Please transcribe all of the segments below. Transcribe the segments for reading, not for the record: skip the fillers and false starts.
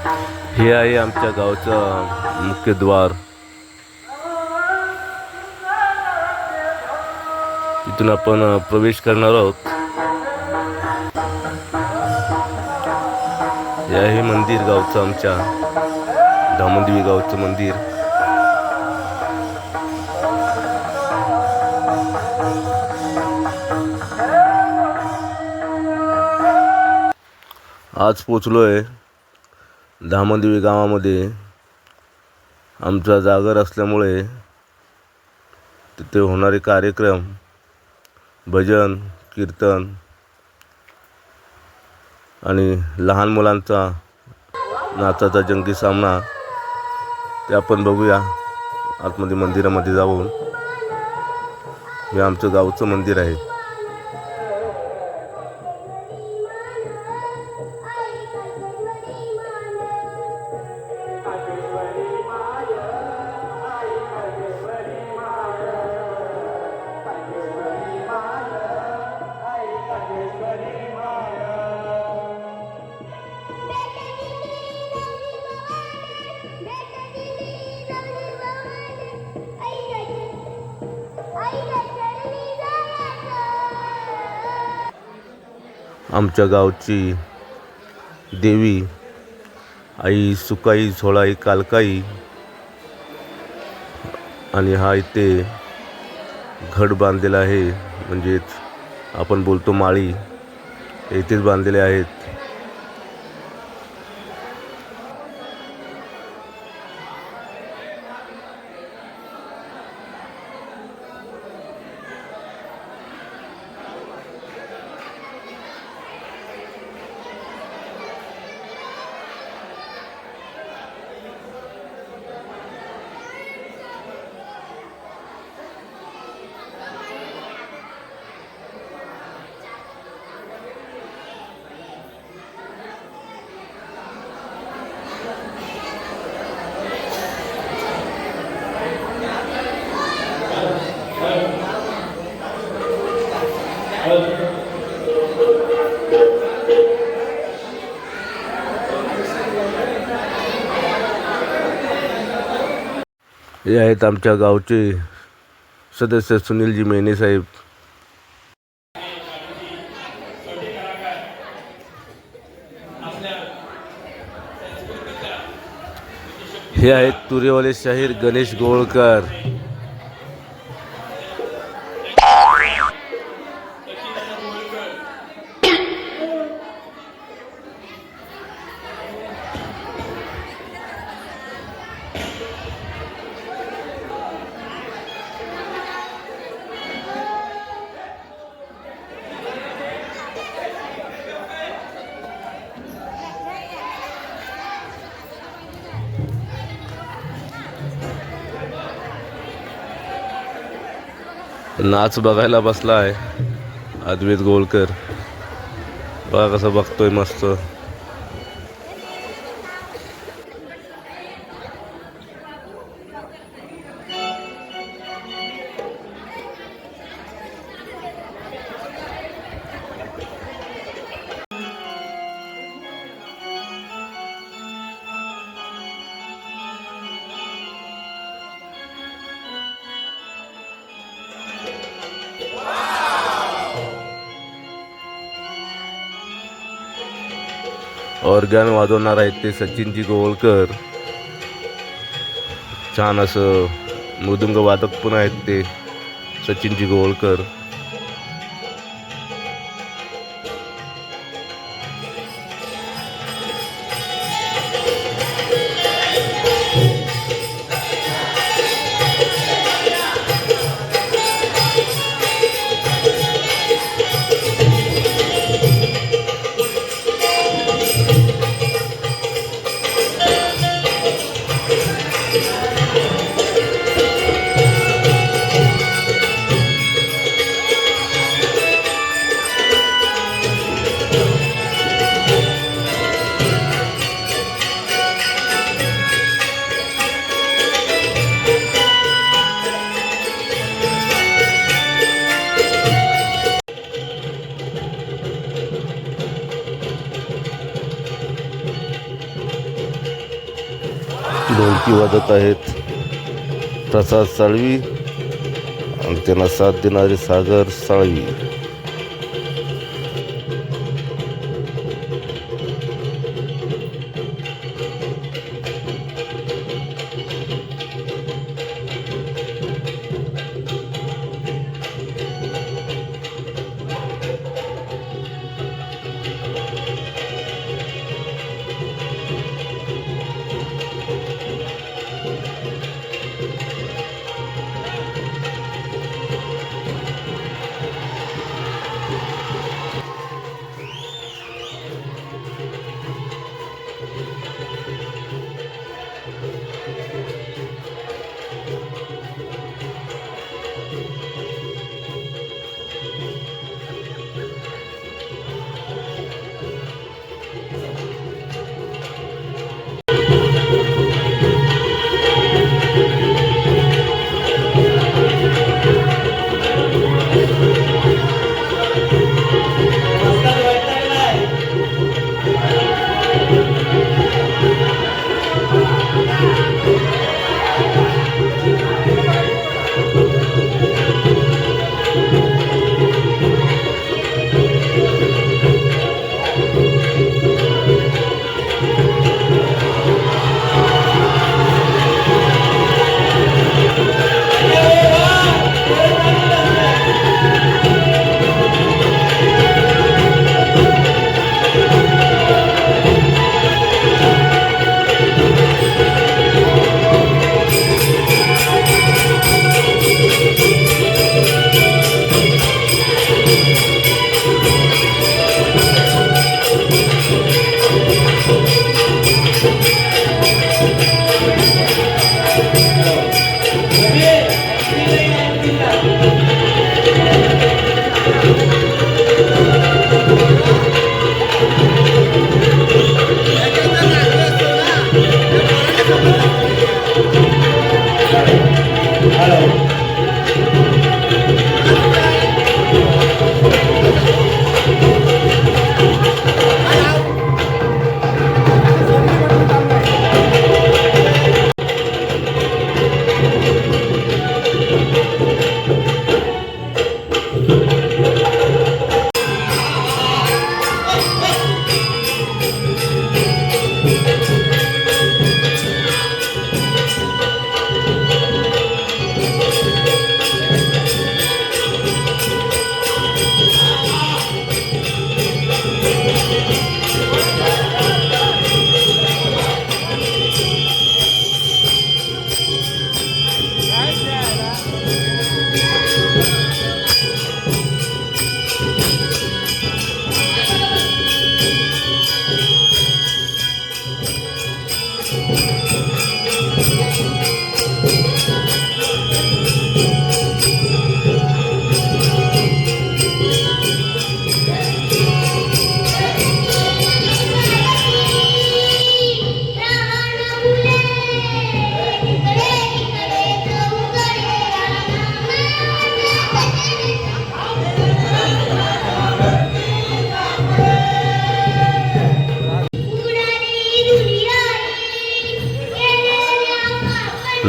हे आहे आमच्या गावचं मुख्य द्वार. इथून आपण प्रवेश करणार आहोत. हे आहे मंदिर गावचं, आमच्या धामणदेवी गावचं मंदिर. आज पोचलोय धामणदेवी गावामध्ये. आमचा जागर असल्यामुळे तिथे होणारे कार्यक्रम, भजन, कीर्तन आणि लहान मुलांचा नाचाचा जंगी सामना ते आपण बघूया आतमध्ये मंदिरामध्ये जाऊन. हे आमचं गावचं मंदिर आहे. आमच्या गावची देवी आई सुकाई झोळाई कालकाई, आणि हा इथे घट बांधलेला आहे, म्हणजेच आपण बोलतो माळी, इथेच बांधलेले आहेत. हे आहेत आमच्या गावचे सदस्य सुनीलजी मेहने साहेब. हे आहेत तुरेवाले शाहीर गणेश गोळकर. नाच बघायला बसला आहे अद्वैत गोळकर. बघा कसं बघतोय मस्त. ऑर्गन वाजवणार आहेत ते सचिनजी गोवळकर. छान असं मृदुंग वादक पण आहेत ते सचिनजी गोवळकर. ढोलकी वाजत आहेत प्रसाद साळवी आणि त्यांना साथ देणारे सागर साळवी.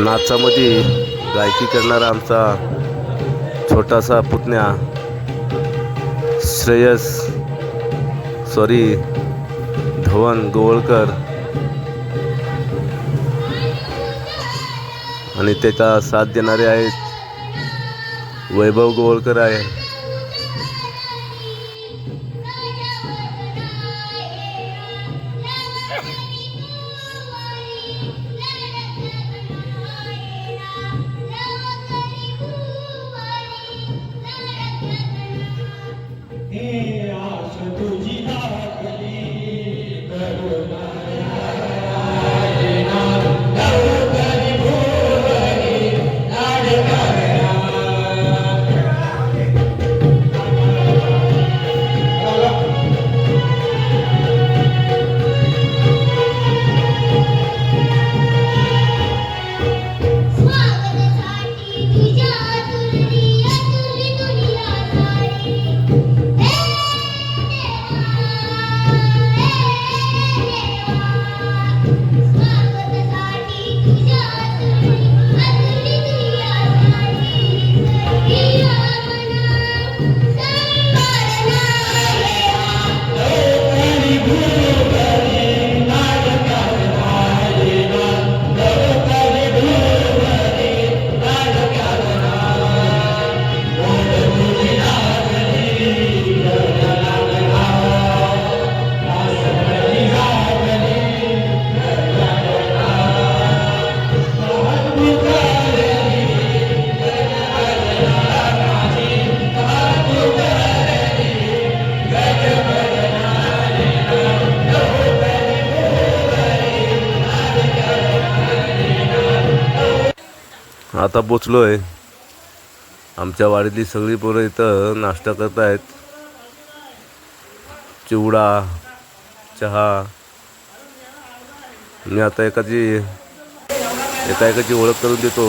नाचामध्ये गायकी करणारा आमचा छोटासा पुतण्या धवन गोवळकर आणि त्याचा साथ देणारे आहेत वैभव गोवळकर आहे. आता पोचलो आहे. आमच्या वाडीतली सगळी पोरं इथं नाश्ता करत आहेत. चिवडा, चहा. मी आता एकाची ओळख करून देतो.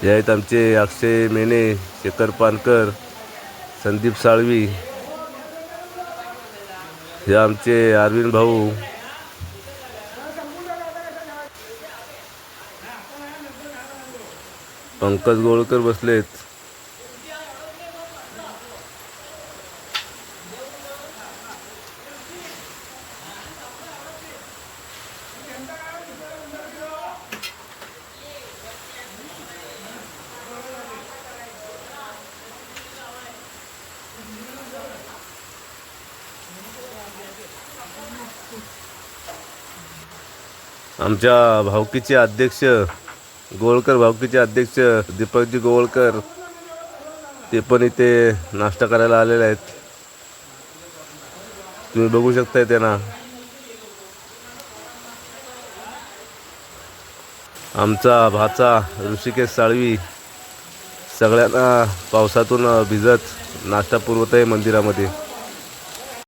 हे आहेत आमचे अक्षय मेने, शेखर पानकर, संदीप साळवी. हे आमचे अरविंद भाऊ. पंकज गोळकर बसलेत. आमच्या भावकीचे अध्यक्ष गोळकर भावकीचे अध्यक्ष दीपकजी गोळकर ते पण इथे नाश्ता करायला आलेले आहेत. तुम्ही बघू शकताय त्यांना. आमचा भाचा ऋषिकेश साळवी सगळ्यांना पावसातून भिजत नाश्ता पुरवत आहे मंदिरामध्ये.